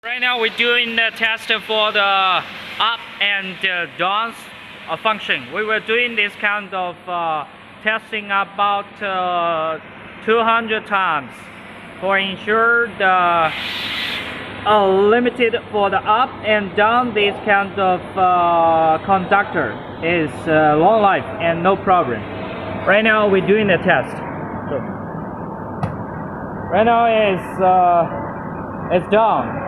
Right now we're doing the test for the up and down function. We were doing this kind of testing about 200 times for ensure the limited for the up and down. This kind of conductor is long life and no problem. Right now we're doing the test. So, right now it's down.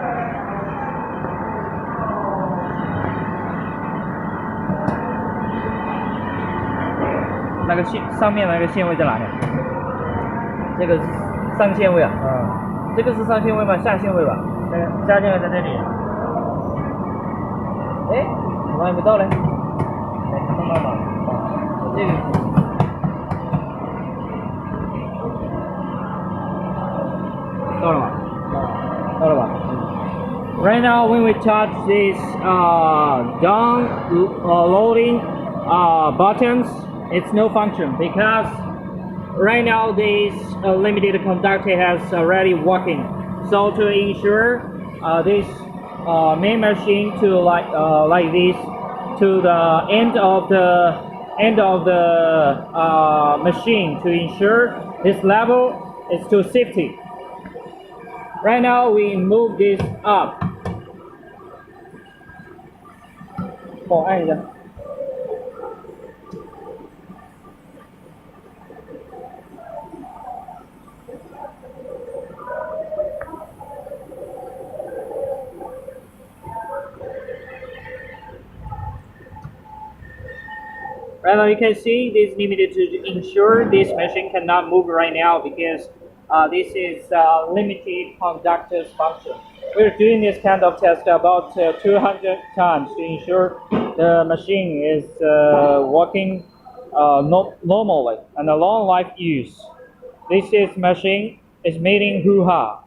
那个线上面那个线位在哪里？这个是上线位啊。这个是上线位吗？下线位吧。那个下线位在这里。哎，怎么还没到嘞？来看到吗？这个。到了吗？到了吧。Right now, when we touch this down loading buttons, it's no function because right now this limited conductor has already working. So to ensure this main machine to like this to the end of the machine to ensure this level is to safety. Right now we move this up. 帮我按一下。Right now you can see this limited to ensure this machine cannot move right now because this is limited conductor's function. We're doing this kind of test about 200 times to ensure the machine is working normally and a long life use. This is machine is making hoo-ha.